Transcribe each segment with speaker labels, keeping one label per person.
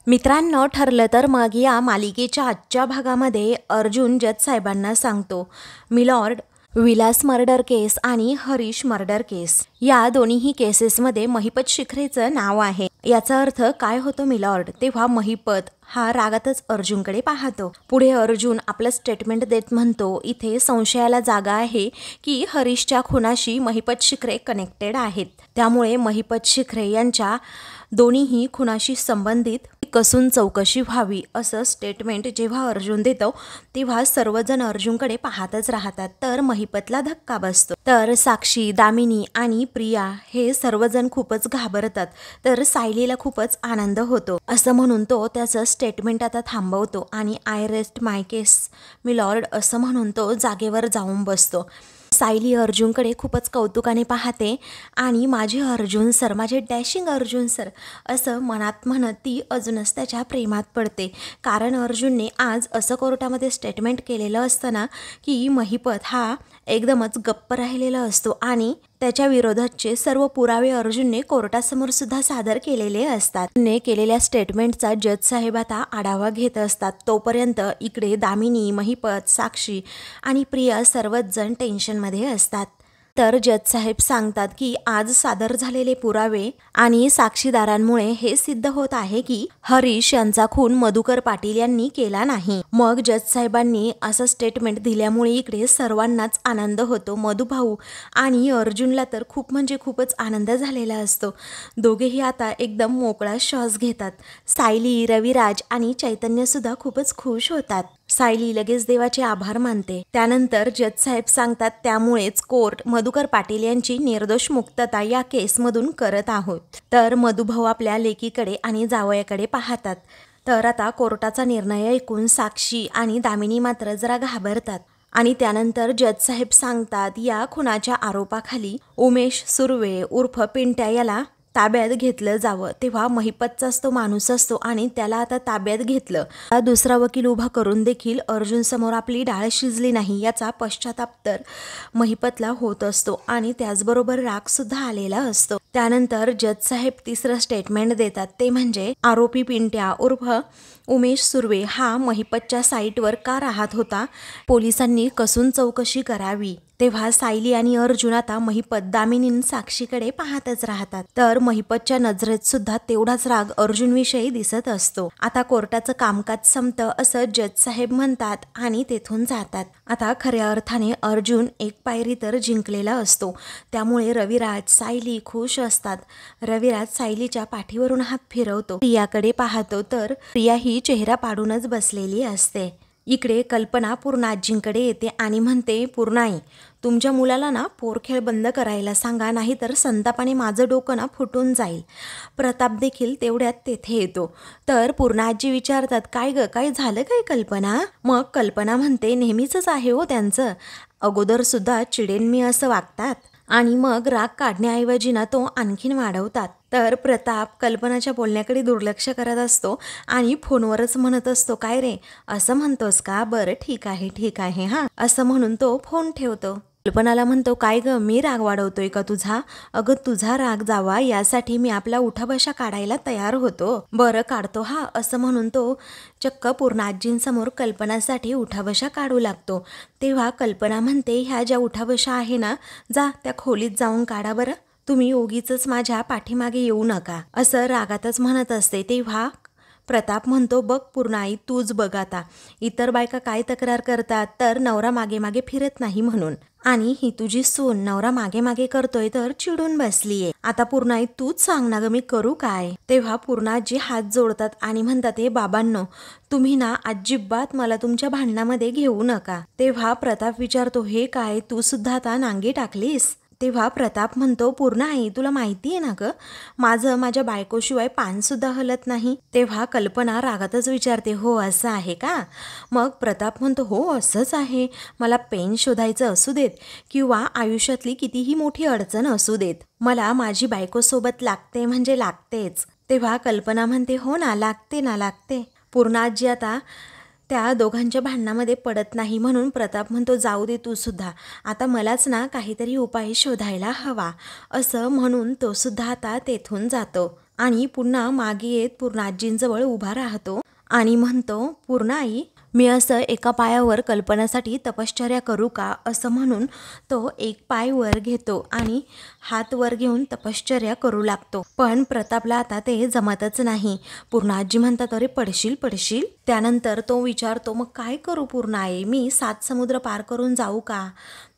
Speaker 1: मित्रांनो, ठरलं तर मग या मालिकेच्या आजच्या भागामध्ये अर्जुन जज साहेबांना सांगतो, मिलॉर्ड, विलास मर्डर केस आणि हरीश मर्डर केस या दोन्हीही केसेसमध्ये महिपत शिखरेचं नाव आहे. याचा अर्थ काय होतो मिलॉर्ड? तेव्हा महिपत हा रागातच अर्जुनकडे पाहतो. पुढे अर्जुन आपलं स्टेटमेंट देत म्हणतो, इथे संशयाला जागा आहे की हरीशच्या खुनाशी महिपत शिखरे कनेक्टेड आहेत. त्यामुळे महिपत शिखरे यांच्या दोन्हीही खुनाशी संबंधित कसून चौकशी व्हावी असं स्टेटमेंट जेव्हा अर्जुन देतो तेव्हा सर्वजण अर्जुनकडे पाहतच राहतात. तर महिपतला धक्का बसतो. तर साक्षी, दामिनी आणि प्रिया हे सर्वजण खूपच घाबरतात. तर सायलीला खूपच आनंद होतो. असं म्हणून तो त्याचं स्टेटमेंट आता थांबवतो आणि I rest my case milord असं म्हणून तो जागेवर जाऊन बसतो. सायली अर्जुनकडे खूपच कौतुकाने पाहते आणि माझे अर्जुन सर, माझे डॅशिंग अर्जुन सर असं मनात म्हणत ती अजूनच त्याच्या प्रेमात पडते. कारण अर्जुनने आज असं कोर्टामध्ये स्टेटमेंट केलेलं असताना की महिपत हा एकदमच गप्प राहिलेला असतो आणि त्याच्या विरोधातचे सर्व पुरावे अर्जुनने कोर्टासमोर सुद्धा सादर केलेले असतात. ने केलेल्या स्टेटमेंटचा जज साहेब आता आढावा घेत असतात. तोपर्यंत इकडे दामिनी, महिपत, साक्षी आणि प्रिया सर्वच जण टेन्शनमध्ये असतात. तर जज साहेब सांगतात की आज सादर झालेले पुरावे आणि साक्षीदारांमुळे हे सिद्ध होत आहे की हरीश यांचा खून मधुकर पाटील यांनी केला नाही. मग जज साहेबांनी असं स्टेटमेंट दिल्यामुळे इकडे सर्वांनाच आनंद होतो. मधुभाऊ आणि अर्जुनला तर खूप म्हणजे खूपच आनंद झालेला असतो. दोघेही आता एकदम मोकळा श्वास घेतात. सायली, रविराज आणि चैतन्य सुद्धा खूपच खुश होतात. सायली लगेच देवाचे आभार मानते. त्यानंतर जज साहेब सांगतात, त्यामुळेच कोर्ट मधुकर पाटील यांची निर्दोष मुक्तता या केसमधून करत आहोत. तर मधुभाऊ आपल्या लेकीकडे आणि जावयाकडे पाहतात. तर आता कोर्टाचा निर्णय ऐकून साक्षी आणि दामिनी मात्र जरा घाबरतात. आणि त्यानंतर जज साहेब सांगतात, या खुनाच्या आरोपाखाली उमेश सुर्वे उर्फ पिंट्या याला ताब्यात घेतलं जावं. तेव्हा महिपतचाच तो माणूस असतो आणि त्याला आता ताब्यात घेतलं. दुसरा वकील उभा करून देखील अर्जुन समोर आपली डाळ शिजली नाही याचा पश्चाताप तर महिपतला होत असतो आणि त्याचबरोबर राग सुद्धा आलेला असतो. त्यानंतर जज साहेब तिसरं स्टेटमेंट देतात. ते म्हणजे आरोपी पिंट्या उर्फ उमेश सुर्वे हा महिपतच्या साईटवर का राहत होता, पोलिसांनी कसून चौकशी करावी. तेव्हा सायली आणि अर्जुन आता महिपत, दामिनी, साक्षीकडे पाहतच राहतात. तर महिपतच्या नजरेत सुद्धा तेवढाच राग अर्जुनविषयी दिसत असतो. आता कोर्टाचं कामकाज संपतं असं जज साहेब म्हणतात आणि तेथून जातात. आता खऱ्या अर्थाने अर्जुन एक पायरी तर जिंकलेला असतो. त्यामुळे रविराज, सायली खुश असतात. रविराज सायलीच्या पाठीवरून हात फिरवतो. प्रियाकडे पाहतो तर प्रिया ही चेहरा पाडूनच बसलेली असते. इकडे कल्पना पूर्णाजींकडे येते आणि म्हणते, पूर्णाई, तुमच्या मुलाला ना पोरखेळ बंद करायला सांगा, नाहीतर संतापाने माझं डोकं ना फुटून जाईल. प्रताप देखील तेवढ्यात तेथे येतो. तर पूर्णाजी विचारतात, काय ग, काय झालं काय कल्पना? मग कल्पना म्हणते, नेहमीचंच आहे हो त्यांचं, अगोदर सुद्धा चिडेन मी असं वागतात आणि मग राग काढण्याऐवजी ना तो आणखीन वाढवतात. तर प्रताप कल्पनाच्या बोलण्याकडे दुर्लक्ष करत असतो आणि फोनवरच म्हणत असतो, काय रे असं म्हणतोस का, बरं ठीक आहे हां असं म्हणून तो फोन ठेवतो. कल्पनाला म्हणतो, काय ग, मी राग वाढवतोय का तुझा? अगं तुझा राग जावा यासाठी मी आपला उठाबशा काढायला तयार होतो. बरं काढतो हा असं म्हणून तो चक्क पूर्णाजींसमोर कल्पनासाठी उठाबशा काढू लागतो. तेव्हा कल्पना म्हणते, ह्या ज्या उठाबशा आहे ना, जा त्या खोलीत जाऊन काढा बरं, तुम्ही उगीच माझ्या पाठीमागे येऊ नका असं रागातच म्हणत असते. तेव्हा प्रताप म्हणतो, बघ पूर्णाई, तूच बघ आता, इतर बायका काय तक्रार करतात तर नवरा मागे मागे फिरत नाही म्हणून, आणि ही तुझी सून नवरा मागे मागे करतोय तर चिडून बसलीये. आता पूर्णाई तूच सांग ना ग, मी करू काय? तेव्हा पूर्णाजी हात जोडतात आणि म्हणतात, हे बाबांनो, तुम्ही ना अजिबात मला तुमच्या भांडणामध्ये घेऊ नका. तेव्हा प्रताप विचारतो, हे काय, तू सुद्धा आता नांगी टाकलीस? तेव्हा प्रताप म्हणतो, पूर्णाई, तुला माहिती आहे ना ग, माझं माझ्या बायकोशिवाय पानसुद्धा हलत नाही. तेव्हा कल्पना रागातच विचारते, हो असं आहे का? मग प्रताप म्हणतो, हो असंच आहे, मला पेन शोधायचं असू देत किंवा आयुष्यातली कितीही मोठी अडचण असू देत, मला माझी बायकोसोबत लागते म्हणजे लागतेच. तेव्हा कल्पना म्हणते, हो ना, लागते. पूर्णाजी आता त्या दोघांच्या भांडणामध्ये पडत नाही म्हणून प्रताप म्हणतो, जाऊ दे तू सुद्धा, आता मलाच ना काहीतरी उपाय शोधायला हवा असं म्हणून तो सुद्धा आता तेथून जातो. आणि पुन्हा मागे येत पूर्णाजींजवळ उभा राहतो आणि म्हणतो, पूर्णाई, मी असं एका पायावर कल्पनासाठी तपश्चर्या करू का, असं म्हणून तो एक पाय वर घेतो आणि हात वर घेऊन तपश्चर्या करू लागतो. पण प्रतापला आता ते जमतच नाही. पूर्णाजी म्हणतात, अरे पडशील पडशील. त्यानंतर तो विचारतो, मग काय करू पूर्णाई, मी 7 समुद्र पार करून जाऊ का.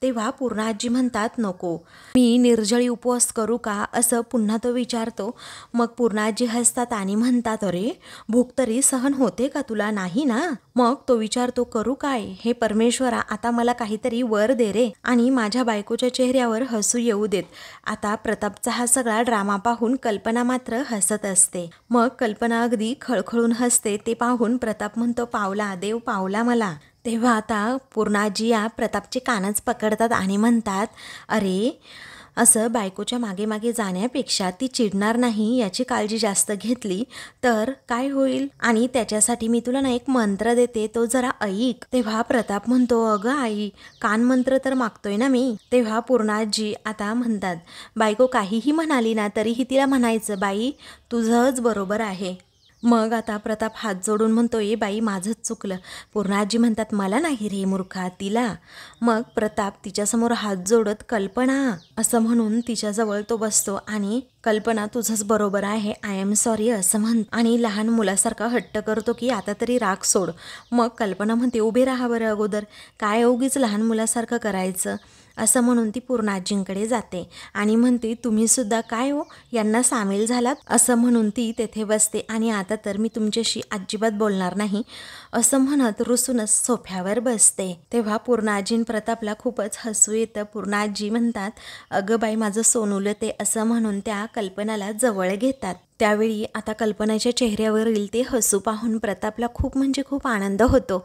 Speaker 1: तेव्हा पूर्णाजी म्हणतात, नको, मी निर्जळी उपवास करू का, असं पुन्हा तो विचारतो. मग पूर्णाजी हसतात आणि म्हणतात, अरे भूक तरी सहन होते का तुला, नाही ना. मग तो विचारतो, करू काय, हे परमेश्वरा, आता मला काहीतरी वर दे रे आणि माझ्या बायकोच्या चेहऱ्यावर हसू येऊ देत. आता प्रतापचा हा सगळा ड्रामा पाहून कल्पना मात्र हसत असते. मग कल्पना अगदी खळखळून हसते. ते पाहून प्रताप म्हणतो, पावला देव, पावला मला. तेव्हा आता पूर्णाजी या प्रतापचे कानच पकडतात आणि म्हणतात, अरे असं बायकोच्या मागे मागे जाण्यापेक्षा ती चिडणार नाही याची काळजी जास्त घेतली तर काय होईल, आणि त्याच्यासाठी मी तुला ना एक मंत्र देते, तो जरा ऐक. तेव्हा प्रताप म्हणतो, अगं आई, कान मंत्र तर मागतोय ना मी. तेव्हा पूर्णाजी आता म्हणतात, बायको काहीही म्हणाली ना तरीही तिला म्हणायचं, बाई तुझंच बरोबर आहे. मग आता प्रताप हात जोडून म्हणतो, ए बाई माझंच चुकलं. पूर्णाजी म्हणतात, मला नाही रे मूर्खा, तिला. मग प्रताप तिच्यासमोर हात जोडत, कल्पना, असं म्हणून तिच्याजवळ तो बसतो आणि कल्पना तुझंच बरोबर आहे, आय एम सॉरी, असं म्हणतो आणि लहान मुलासारखा हट्ट करतो की आता तरी राग सोड. मग कल्पना म्हणते, उभे राहा बरं अगोदर, काय उगीच लहान मुलासारखं करायचं, असं म्हणून ती पूर्णाजींकडे जाते आणि म्हणते, तुम्ही सुद्धा काय हो यांना सामील झालात, असं म्हणून ती तेथे बसते आणि आता तर मी तुमच्याशी अजिबात बोलणार नाही, असं म्हणत रुसूनच सोफ्यावर बसते. तेव्हा पूर्णाजीन प्रतापला खूपच हसू येतं. पूर्णाजी म्हणतात, अगं बाई माझं सोनूलं ते, असं म्हणून त्या कल्पनाला जवळ घेतात. त्यावेळी आता कल्पनाच्या चेहऱ्यावरील ते हसू पाहून प्रतापला खूप म्हणजे खूप आनंद होतो.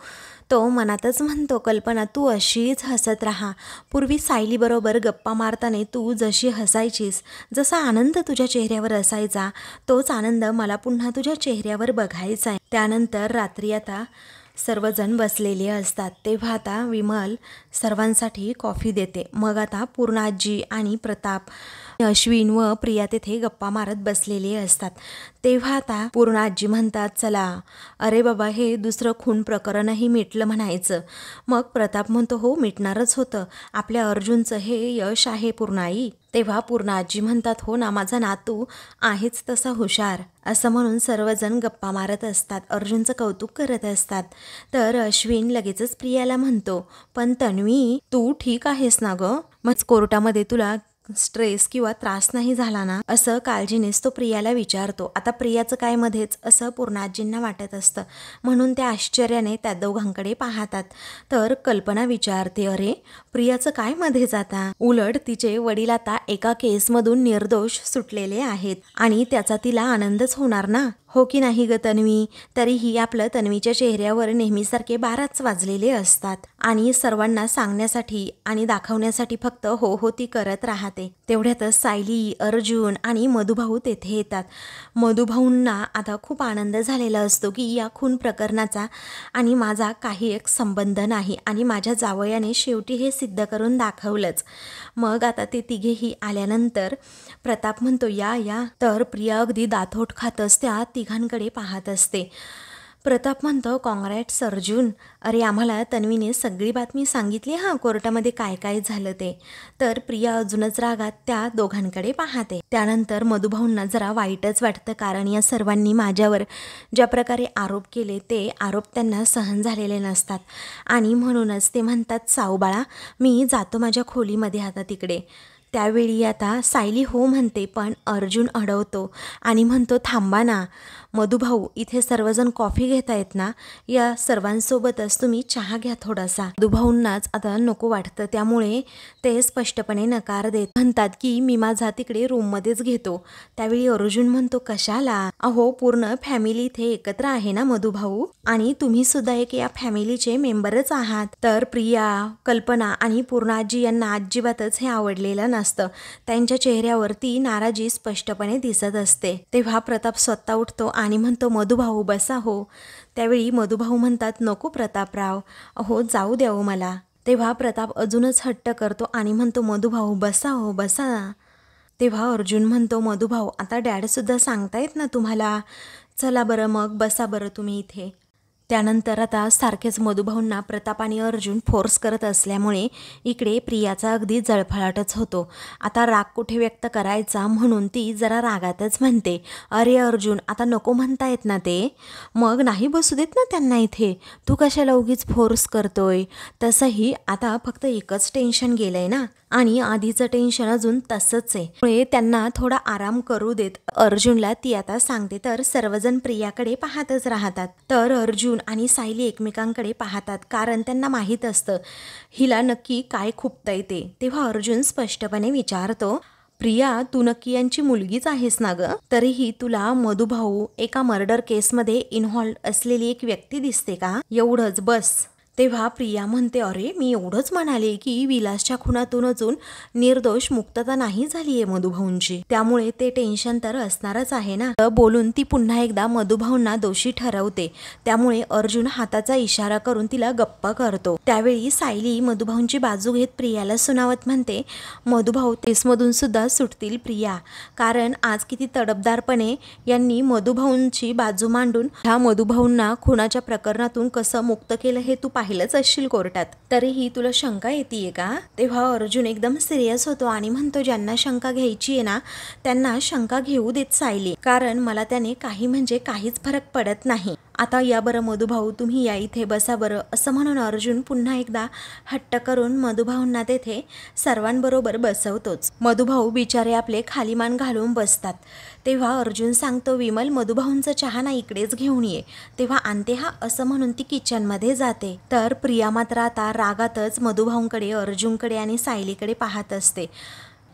Speaker 1: तो मनातच म्हणतो, कल्पना तू अशीच हसत राहा, पूर्वी सायलीबरोबर गप्पा मारताना तू जशी हसायचीस, जसा आनंद तुझ्या चेहऱ्यावर असायचा तोच आनंद मला पुन्हा तुझ्या चेहऱ्यावर बघायचा आहे. त्यानंतर रात्री आता सर्वजण बसलेले असतात. तेव्हा आता विमल सर्वांसाठी कॉफी देते. मग आता पूर्णाजी आणि प्रताप, अश्विन व प्रिया तेथे गप्पा मारत बसलेले असतात. तेव्हा आता पूर्णाजी म्हणतात, चला, अरे बाबा हे दुसरं खून प्रकरणही मिटलं म्हणायचं. मग प्रताप म्हणतो, हो मिटणारच होतं, आपल्या अर्जुनचं हे यश आहे पूर्णाई. तेव्हा पूर्णाजी म्हणतात, हो ना, माझा नातू आहेच तसा हुशार, असं म्हणून सर्वजण गप्पा मारत असतात, अर्जुनचं कौतुक करत असतात. तर अश्विन लगेचच प्रियाला म्हणतो, पण तन्वी तू ठीक आहेस ना गं, मग कोर्टामध्ये तुला स्ट्रेस किंवा त्रास नाही झाला ना, असं काळजीनेच तो प्रियाला विचारतो. आता प्रियाचं काय मध्येच, असं पूर्णाजींना वाटत असतं, म्हणून त्या आश्चर्याने त्या दोघांकडे पाहतात. तर कल्पना विचारते, अरे प्रियाचं काय मध्येच आता, उलट तिचे वडील आता एका केसमधून निर्दोष सुटलेले आहेत आणि त्याचा तिला आनंदच होणार ना, हो की नाही ग तन्वी. तरीही आपलं तन्वीच्या चेहऱ्यावर नेहमीसारखे 12च वाजलेले असतात आणि सर्वांना सांगण्यासाठी आणि दाखवण्यासाठी फक्त हो हो ती करत राहते. तेवढ्यातच सायली, अर्जुन आणि मधुभाऊ तेथे येतात. मधुभाऊंना आता खूप आनंद झालेला असतो की या खून प्रकरणाचा आणि माझा काही एक संबंध नाही आणि माझ्या जावयाने शेवटी हे सिद्ध करून दाखवलंच. मग आता ते तिघेही आल्यानंतर प्रताप म्हणतो, या या. तर प्रिया अगदी दातोट खातच त्या तिघांकडे पाहत असते. प्रताप म्हणतो, कॉंग्रॅट्स अर्जुन, अरे आम्हाला तन्वीने सगळी बातमी सांगितली हां, कोर्टामध्ये काय काय झालं ते. तर प्रिया अजूनच रागात त्या दोघांकडे पाहते. त्यानंतर मधुभाऊंना जरा वाईटच वाटतं, कारण या सर्वांनी माझ्यावर ज्या प्रकारे आरोप केले ते आरोप त्यांना सहन झालेले नसतात आणि म्हणूनच ते म्हणतात, साऊबाळा मी जातो माझ्या खोलीमध्ये आता तिकडे. त्यावेळी आता सायली हो म्हणते, पण अर्जुन अडवतो आणि म्हणतो, थांबा ना मधुभाऊ, इथे सर्वजण कॉफी घेत आहेत ना, या सर्वांसोबतच तुम्ही चहा घ्या थोडासा. मधुभाऊंनाच आता नको वाटतं, त्यामुळे ते स्पष्टपणे नकार देत म्हणतात की मी माझा तिकडे रूममध्येच घेतो. त्यावेळी अर्जुन म्हणतो, कशाला, अहो पूर्ण फॅमिली इथे एकत्र आहे ना मधुभाऊ, आणि तुम्ही सुद्धा एक या फॅमिलीचे मेंबरच आहात. तर प्रिया, कल्पना आणि पूर्णाजी यांना अजिबातच हे आवडलेलं नसतं. त्यांच्या चेहऱ्यावरती नाराजी स्पष्टपणे दिसत असते. तेव्हा प्रताप स्वतः उठतो आणि म्हणतो, मधुभाऊ बसा हो. त्यावेळी मधुभाऊ म्हणतात, नको प्रतापराव, अहो जाऊ द्यावं मला. तेव्हा प्रताप अजूनच हट्ट करतो आणि म्हणतो, मधुभाऊ बसा हो बसा. तेव्हा अर्जुन म्हणतो, मधुभाऊ आता डॅडसुद्धा सांगतायत ना तुम्हाला, चला बरं मग बसा बरं तुम्ही इथे. त्यानंतर आता सारखेच मधुभाऊंना प्रताप आणि अर्जुन फोर्स करत असल्यामुळे इकडे प्रियाचा अगदी जळफळाटच होतो. आता राग कुठे व्यक्त करायचा म्हणून ती जरा रागातच म्हणते, अरे अर्जुन आता नको म्हणतायत ना ते, मग नाही बसू देत ना त्यांना इथे, तू कशाला उगीच फोर्स करतोय. तसंही आता फक्त एकच टेन्शन गेलंय ना, आणि आधीचं टेन्शन अजून तसंच आहे, त्यामुळे त्यांना थोडा आराम करू देत. अर्जुनला ती आता सांगते तर सर्वजण प्रियाकडे पाहतच राहतात. तर अर्जुन आणि सायली एकमेकांकडे पाहतात, कारण त्यांना माहीत असतं हिला नक्की काय खुपतंय ते. तेव्हा अर्जुन स्पष्टपणे विचारतो, प्रिया तू नक्की यांची मुलगीच आहेस ना ग? तरीही तुला मधुभाऊ एका मर्डर केसमध्ये इन्व्हॉल्व असलेली एक व्यक्ती दिसते का? एवढंच बस. तेव्हा प्रिया म्हणते, अरे मी एवढंच म्हणाले की विलासच्या खुनातून अजून निर्दोष मुक्तता नाही झाली आहे मधुभाऊंची, त्यामुळे ते टेन्शन तर असणारच आहे ना. बोलून ती पुन्हा एकदा मधुभाऊंना दोषी ठरवते. त्यामुळे अर्जुन हाताचा इशारा करून तिला गप्प करतो. त्यावेळी सायली मधुभाऊंची बाजू घेत प्रियाला सुनावत म्हणते, मधुभाऊ केसमधून सुद्धा सुटतील प्रिया, कारण आज किती तडफदारपणे यांनी मधुभाऊंची बाजू मांडून ह्या मधुभाऊंना खुनाच्या प्रकरणातून कसं मुक्त केलं हे तू पाहिलंच असशील कोर्टात. तरीही तुला शंका येतेय का? तेव्हा अर्जुन एकदम सिरियस होतो आणि म्हणतो, ज्यांना शंका घ्यायची आहे ना त्यांना शंका घेऊ देत सायली, कारण मला त्याने काही म्हणजे काहीच फरक पडत नाही. आता या बरं मधुभाऊ तुम्ही या इथे बसा बरं, असं म्हणून अर्जुन पुन्हा एकदा हट्ट करून मधुभाऊंना तेथे सर्वांबरोबर बसवतोच. मधुभाऊ बिचारे आपले खाली मान घालून बसतात. तेव्हा अर्जुन सांगतो, विमल मधुभाऊंचा चहा ना इकडेच घेऊन ये. तेव्हा आणते हा, असं म्हणून ती किचनमध्ये जाते. तर प्रिया मात्र आता रागातच मधुभाऊंकडे, अर्जुनकडे आणि सायलीकडे पाहत असते,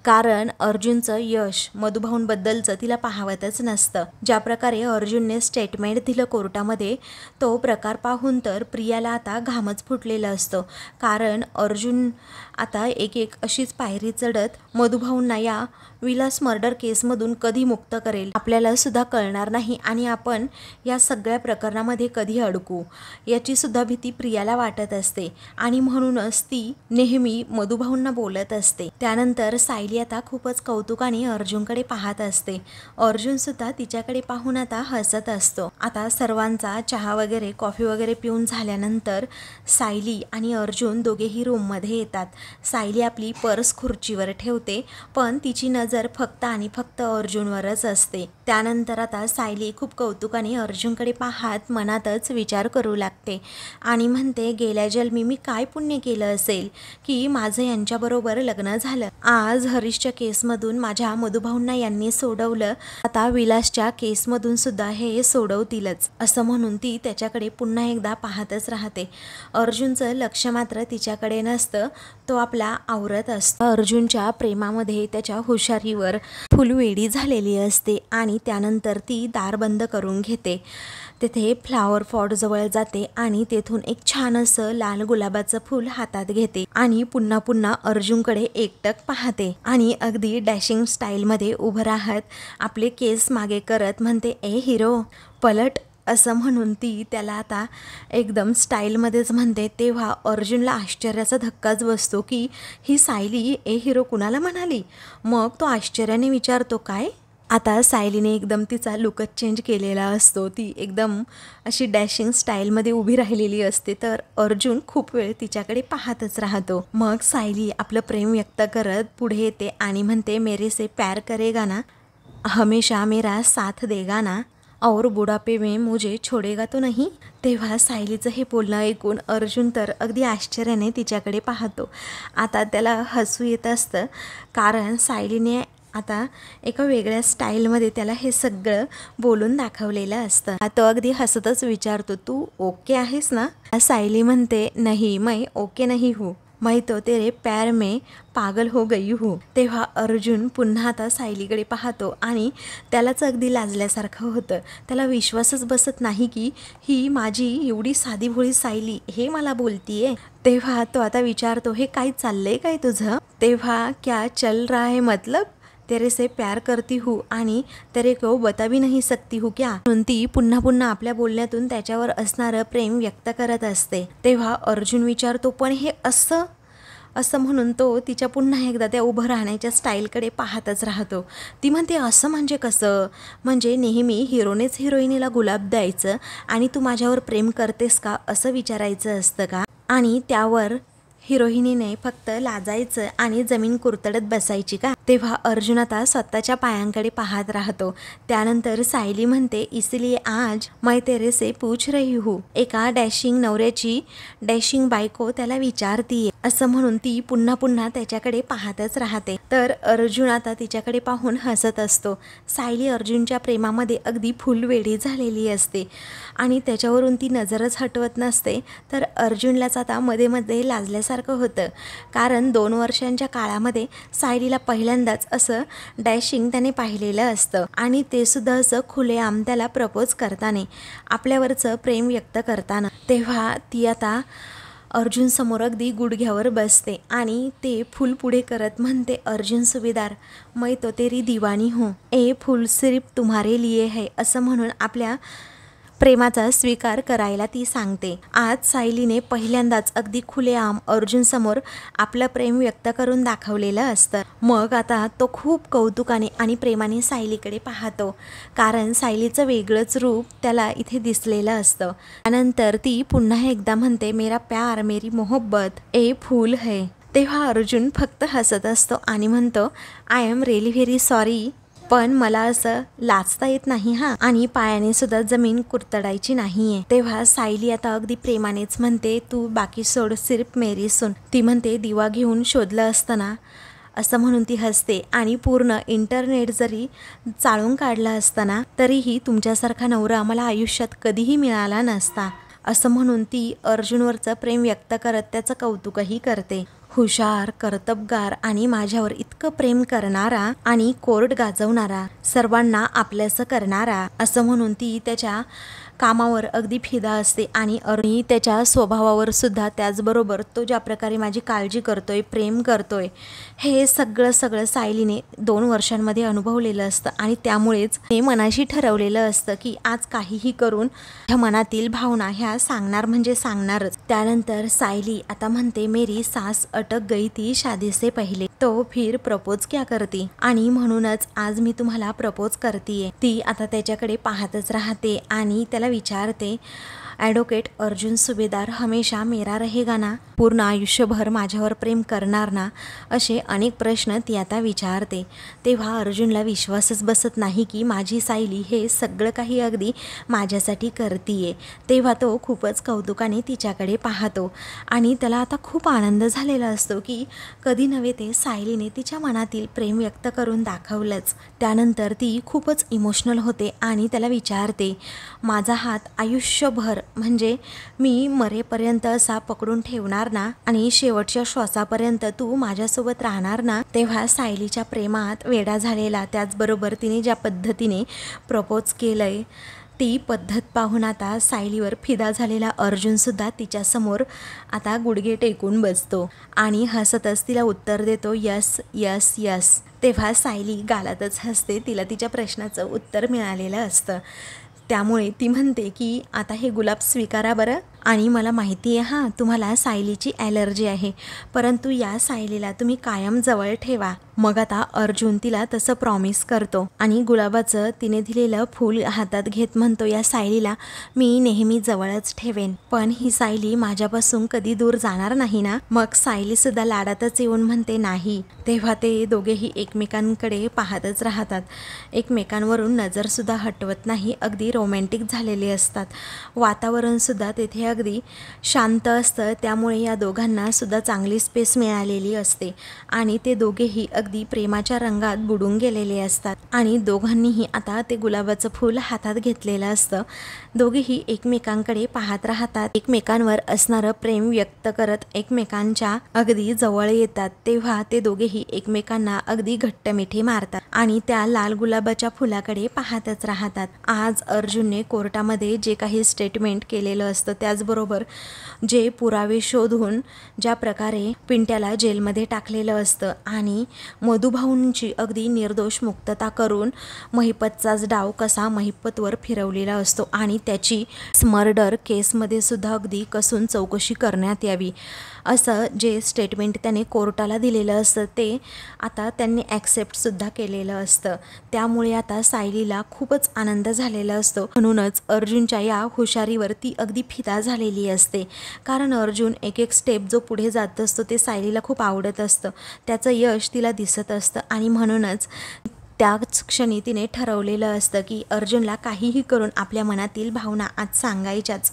Speaker 1: कारण अर्जुनचं यश मधुभाऊंबद्दलचं तिला पाहवतच नसतं. ज्या प्रकारे अर्जुनने स्टेटमेंट दिलं कोर्टामध्ये, तो प्रकार पाहून तर प्रियाला आता घामच फुटलेला असतो, कारण अर्जुन आता एक एक अशीच पायरी चढत मधुभाऊंना या विलास मर्डर केसमधून कधी मुक्त करेल आपल्याला सुद्धा कळणार नाही, आणि आपण या सगळ्या प्रकरणामध्ये कधी अडकू याची सुद्धा भीती प्रियाला वाटत असते, आणि म्हणूनच ती नेहमी मधुभाऊंना बोलत असते. त्यानंतर सायली आता खूपच कौतुकाने अर्जुनकडे पाहत असते. अर्जुन सुद्धा तिच्याकडे पाहून आता हसत असतो. आता सर्वांचा चहा वगैरे कॉफी वगैरे पिऊन झाल्यानंतर सायली आणि अर्जुन दोघेही रूममध्ये येतात. सायली आपली पर्स खुर्चीवर ठेवते, पण तिची नजर फक्त आणि फक्त अर्जुनवरच असते. त्यानंतर आता सायली खूप कौतुकाने अर्जुनकडे पाहत मनातच विचार करू लागते आणि म्हणते, गेल्या जन्मी मी काय पुण्य केलं असेल की माझं यांच्याबरोबर लग्न झालं. आज हरीशच्या केसमधून माझ्या मधुभाऊंना यांनी सोडवलं, आता विलासच्या केसमधून सुद्धा हे सोडवतीलच, असं म्हणून ती त्याच्याकडे पुन्हा एकदा पाहतच राहते. अर्जुनचं लक्ष मात्र तिच्याकडे नसतं, तो आपला आवरत असतो. अर्जुनच्या प्रेमामध्ये त्याच्या हुशारीवर फुलवेडी झालेली असते, आणि त्यानंतर ती दार बंद करून घेते. तेथे फ्लावर पॉट जवळ जाते आणि तेथून एक छान असं लाल गुलाबाचं फूल हातात घेते आणि पुन्हा पुन्हा अर्जुनकडे एकटक पाहते आणि अगदी डॅशिंग स्टाईलमध्ये उभं राहत आपले केस मागे करत म्हणते, ए हिरो पलट, असं म्हणून ती त्याला आता एकदम स्टाईलमध्येच म्हणते. तेव्हा अर्जुनला आश्चर्याचा धक्काच बसतो की ही सायली ए हिरो कुणाला म्हणाली. मग तो आश्चर्याने विचारतो, काय? आता सायलीने एकदम तिचा लुकच चेंज केलेला असतो, ती एकदम अशी डॅशिंग स्टाईलमध्ये उभी राहिलेली असते. तर अर्जुन खूप वेळ तिच्याकडे पाहतच राहतो. मग सायली आपलं प्रेम व्यक्त करत पुढे येते आणि म्हणते, मेरे से प्यार करेगा ना, हमेशा मेरा साथ देगा ना, और बुढ़ापे में मुझे छोडेगा तो नहीं. तेव्हा सायलीचं हे बोलणं ऐकून अर्जुन तर अगदी आश्चर्याने तिच्याकडे पाहतो. आता त्याला हसू येत असतं, कारण सायलीने आता एका वेगळ्या स्टाईलमध्ये त्याला हे सगळं बोलून दाखवलेलं असतं. तो अगदी हसतच विचारतो, तू ओके आहेस ना? सायली म्हणते, नहीं मैं ओके नहीं हूँ, मैं तो तेरे प्यार में पागल हो गई हूँ. तेव्हा अर्जुन पुन्हा आता सायलीकडे पाहतो आणि त्यालाच अगदी लाजल्यासारखं होतं. त्याला विश्वासच बसत नाही की ही माझी एवढी साधी भोळी सायली हे मला बोलतीये. तेव्हा तो आता विचारतो, हे काय चाललंय काय तुझं? तेव्हा क्या चल रहा है, मतलब तेरे से प्यार करती हूँ आणि तेरे को बता भी नहीं सकती हूँ क्या. म्हणून ती पुन्हा पुन्हा आपल्या बोलण्यातून त्याच्यावर असणारं प्रेम व्यक्त करत असते. तेव्हा अर्जुन विचारतो, पण हे असं असं म्हणून तो तिच्या पुन्हा एकदा त्या उभं राहण्याच्या स्टाईलकडे पाहतच राहतो. ती म्हणते, असं म्हणजे कसं? म्हणजे नेहमी हिरोनेच हिरोईनीला गुलाब द्यायचं आणि तू माझ्यावर प्रेम करतेस का असं विचारायचं असतं का? आणि त्यावर हिरोईनीने फक्त लाजायचं आणि जमीन कुरतडत बसायची का? तेव्हा अर्जुन आता स्वतःच्या पायांकडे पाहत राहतो. त्यानंतर सायली म्हणते, इसलिए आज मैं तेरे से पूछ रही हूँ. एका डॅशिंग नवऱ्याची डॅशिंग बायको त्याला विचारतीये. असं म्हणून ती पुन्हा पुन्हा त्याच्याकडे पाहतच राहते. तर अर्जुन आता तिच्याकडे पाहून हसत असतो. सायली अर्जुनच्या प्रेमामध्ये अगदी फुलवेडी झालेली असते आणि त्याच्यावरून ती नजरच हटवत नसते. तर अर्जुनलाच आता मध्ये मध्ये लाजल्यासारखं होतं, कारण 2 वर्षांच्या काळामध्ये सायलीला पहिल्यांदाच असं डॅशिंग त्याने पाहिलेलं असतं आणि ते सुद्धा असं खुलेआम त्याला प्रपोज करताना, आपल्यावरचं प्रेम व्यक्त करताना. तेव्हा ती आता अर्जुन समोर अगदी गुडघ्यावर बसते आणि ते फूल पुढे करत म्हणते, अर्जुन सुभेदार, मैं तो तेरी दीवानी हूँ, ए फूल सिर्फ तुम्हारे लिए है. असं म्हणून आपल्या प्रेमाचा स्वीकार करायला ती सांगते. आज सायलीने पहिल्यांदाच अगदी खुलेआम अर्जुन समोर आपलं प्रेम व्यक्त करून दाखवलेलं असतं. मग आता तो खूप कौतुकाने आणि प्रेमाने सायलीकडे पाहतो, कारण सायलीचं वेगळंच रूप त्याला इथे दिसलेलं असतं. त्यानंतर ती पुन्हा एकदा म्हणते, मेरा प्यार मेरी मोहब्बत ए फूल है. तेव्हा अर्जुन फक्त हसत असतो आणि म्हणतो, I am really very sorry, पण मला असं लाजता येत नाही हा, आणि पायाने सुद्धा जमीन कुरतडायची नाहीये. तेव्हा सायली आता अगदी प्रेमानेच म्हणते, तू बाकी सोड, सिर्फ मेरी सुन. ती म्हणते, दिवा घेऊन शोधलं असतं ना, असं म्हणून ती हसते आणि पूर्ण इंटरनेट जरी चाळून काढलं असताना तरीही तुमच्यासारखा नवरा मला आयुष्यात कधीही मिळाला नसता. असं म्हणून ती अर्जुनवरचं प्रेम व्यक्त करत त्याचं कौतुकही करते. हुशार, कर्तबगार आणि माझ्यावर इतकं प्रेम करणारा आणि कोर्ट गाजवणारा, सर्वांना आपलंसं करणारा, असं म्हणून ती त्याच्या कामावर अगदी फिदा असते आणि त्याच्या स्वभावावर सुद्धा. त्याचबरोबर तो ज्या प्रकारे माझी काळजी करतोय, प्रेम करतोय, हे सगळं सायलीने 2 वर्षांमध्ये अनुभवलेलं असतं आणि त्यामुळेच हे मनाशी ठरवलेलं असतं की आज काहीही करून ह्या मनातील भावना ह्या सांगणार म्हणजे सांगणारच. त्यानंतर सायली आता म्हणते, मेरी सास अटक गई थी शादी से पहले, तो फिर प्रपोज क्या करती, आणि म्हणूनच आज मी तुम्हाला प्रपोज करतीये. ती आता त्याच्याकडे पाहतच राहते आणि त्याला विचारते, ॲडव्होकेट अर्जुन सुभेदार हमेशा मेरा रहेगा ना, पूर्ण आयुष्यभर माझ्यावर प्रेम करणार ना, असे अनेक प्रश्न ती आता विचारते. तेव्हा अर्जुनला विश्वासच बसत नाही की माझी सायली हे सगळं काही अगदी माझ्यासाठी करतीये. तेव्हा तो खूपच कौतुकाने तिच्याकडे पाहतो आणि त्याला आता खूप आनंद झालेला असतो की कधी नव्हे ते सायलीने तिच्या मनातील प्रेम व्यक्त करून दाखवलंच. त्यानंतर ती खूपच इमोशनल होते आणि त्याला विचारते, माझा हात आयुष्यभर म्हणजे मी मरेपर्यंत असा पकडून ठेवणार ना, आणि शेवटच्या श्वासापर्यंत तू माझ्यासोबत राहणार ना. तेव्हा सायलीच्या प्रेमात वेडा झालेला, त्याचबरोबर तिने ज्या पद्धतीने प्रपोज केलंय ती पद्धत पाहून आता सायलीवर फिदा झालेला अर्जुनसुद्धा तिच्यासमोर आता गुडघे टेकून बसतो आणि हसतच तिला उत्तर देतो, यस यस यस. तेव्हा सायली गालातच हसते, तिला तिच्या प्रश्नाचं उत्तर मिळालेलं असतं. त्यामुळे ती म्हणते की आता हे गुलाब स्वीकारा बरं, आणि मला माहिती आहे हां तुम्हाला सायलीची ॲलर्जी आहे, परंतु या सायलीला तुम्ही कायम जवळ ठेवा. मग आता अर्जुन तिला तसं प्रॉमिस करतो आणि गुलाबाचं तिने दिलेलं फूल हातात घेत म्हणतो, या सायलीला मी नेहमी जवळच ठेवेन, पण ही सायली माझ्यापासून कधी दूर जाणार नाही ना. मग सायलीसुद्धा लाडातच येऊन म्हणते नाही. तेव्हा ते दोघेही एकमेकांकडे पाहतच राहतात, एकमेकांवरून नजरसुद्धा हटवत नाही, अगदी रोमॅन्टिक झालेले असतात. वातावरणसुद्धा तेथे अगदी शांत असतं, त्यामुळे या दोघांना सुद्धा चांगली स्पेस मिळालेली असते आणि ते दोघेही अगदी प्रेमाच्या रंगात बुडून गेलेले असतात आणि दोघांनीही आता ते गुलाबाचं फूल हातात घेतलेलं असतं. दोघेही एकमेकांकडे पाहत राहतात, एकमेकांवर असणारं प्रेम व्यक्त करत एकमेकांच्या अगदी जवळ येतात. तेव्हा ते दोघेही एकमेकांना अगदी घट्ट मिठी मारतात आणि त्या लाल गुलाबाच्या फुलाकडे पाहतच राहतात. आज अर्जुनने कोर्टामध्ये जे काही स्टेटमेंट केलेलं असतं, त्याच त्याचबरोबर जे पुरावे शोधून ज्या प्रकारे पिंट्याला जेलमध्ये टाकलेलं असतं आणि मधुभाऊंची अगदी निर्दोष मुक्तता करून महिपतचाच डाव कसा महिपतवर फिरवलेला असतो आणि त्याची मर्डर केसमध्ये सुद्धा अगदी कसून चौकशी करण्यात यावी असं जे स्टेटमेंट त्याने कोर्टाला दिलेलं असतं ते आता त्यांनी ॲक्सेप्टसुद्धा केलेलं असतं. त्यामुळे आता सायलीला खूपच आनंद झालेला असतो. म्हणूनच अर्जुनच्या या हुशारीवर ती अगदी फिदा झालेली असते. कारण अर्जुन एक एक स्टेप जो पुढे जात असतो ते सायलीला खूप आवडत असतं. त्याचं यश तिला दिसत असतं आणि म्हणूनच त्याच क्षणी तिने ठरवलेलं असतं की अर्जुनला काहीही करून आपल्या मनातील भावना आज सांगायच्याच.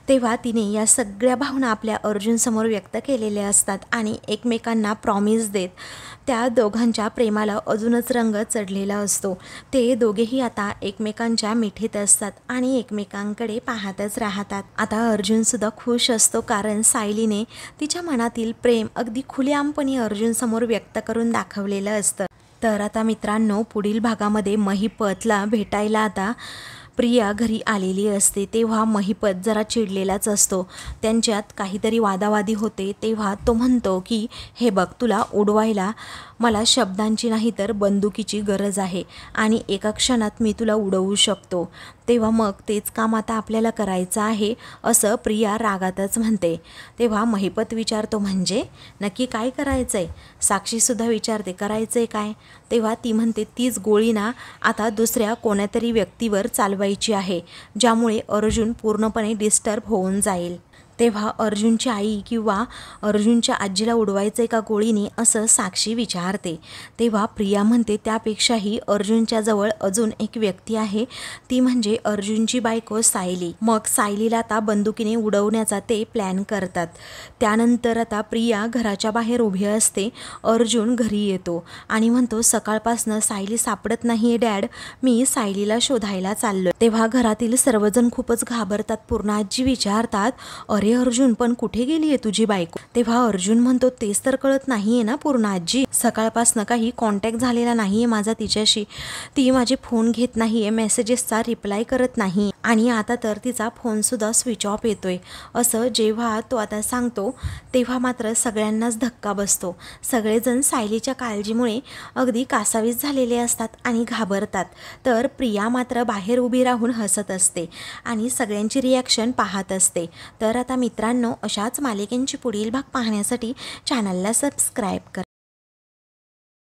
Speaker 1: तेव्हा तिने या सगळ्या भावना आपल्या अर्जुनसमोर व्यक्त केलेल्या असतात आणि एकमेकांना प्रॉमिस देत त्या दोघांच्या प्रेमाला अजूनच रंग चढलेला असतो. ते दोघेही आता एकमेकांच्या मिठीत असतात आणि एकमेकांकडे पाहतच राहतात. आता अर्जुनसुद्धा खुश असतो कारण सायलीने तिच्या मनातील प्रेम अगदी खुलेआमपणे अर्जुनसमोर व्यक्त करून दाखवलेलं असतं. तर आता मित्रांनो, पुढील भागामध्ये महिपतला भेटायला आता प्रिया घरी आलेली असते. तेव्हा महिपत जरा चिडलेलाच असतो. त्यांच्यात काहीतरी वादावादी होते. तेव्हा तो म्हणतो की हे बघ, तुला उडवायला मला शब्दांची नाही तर बंदुकीची गरज आहे आणि एका क्षणात मी तुला उडवू शकतो. तेव्हा मग तेच काम आता आपल्याला करायचं आहे असं प्रिया रागातच म्हणते. तेव्हा महिपत विचारतो म्हणजे नक्की काय करायचं आहे. साक्षीसुद्धा विचारते करायचं आहे काय. तेव्हा ती म्हणते तीच गोळी ना आता दुसऱ्या कोण्यातरी व्यक्तीवर चालवायची आहे ज्यामुळे अर्जुन पूर्णपणे डिस्टर्ब होऊन जाईल. तेव्हा अर्जुनची आई किंवा अर्जुनच्या आजीला उडवायचं आहे का गोळीने असं साक्षी विचारते. तेव्हा प्रिया म्हणते त्यापेक्षाही अर्जुनच्या जवळ अजून एक व्यक्ती आहे, ती म्हणजे अर्जुनची बायको सायली. मग सायलीला आता बंदुकीने उडवण्याचा ते प्लॅन करतात. त्यानंतर आता प्रिया घराच्या बाहेर उभी असते. अर्जुन घरी येतो आणि म्हणतो सकाळपासनं सायली सापडत नाही आहे डॅड, मी सायलीला शोधायला चाललो. तेव्हा घरातील सर्वजण खूपच घाबरतात. पूर्ण आजी विचारतात अरे अर्जुन, पण कुठे गेली आहे तुझी बायको. तेव्हा अर्जुन म्हणतो तेच तर कळत नाहीये ना पूर्ण आजी, सकाळपासनं काही कॉन्टॅक्ट झालेला नाहीये माझा तिच्याशी. ती माझे फोन घेत नाहीये, मेसेजेसचा रिप्लाय करत नाही आणि आता तर तिचा फोनसुद्धा स्विच ऑफ येतोय. असं जेव्हा तो आता सांगतो तेव्हा मात्र सगळ्यांनाच धक्का बसतो. सगळेजण सायलीच्या काळजीमुळे अगदी कासावीस झालेले असतात आणि घाबरतात. तर प्रिया मात्र बाहेर उभी राहून हसत असते आणि सगळ्यांची रिॲक्शन पाहत असते. तर आता मित्रांनो, अशाच मालिकेंची पुढील भाग पाहण्यासाठी चॅनलला सबस्क्राईब करा.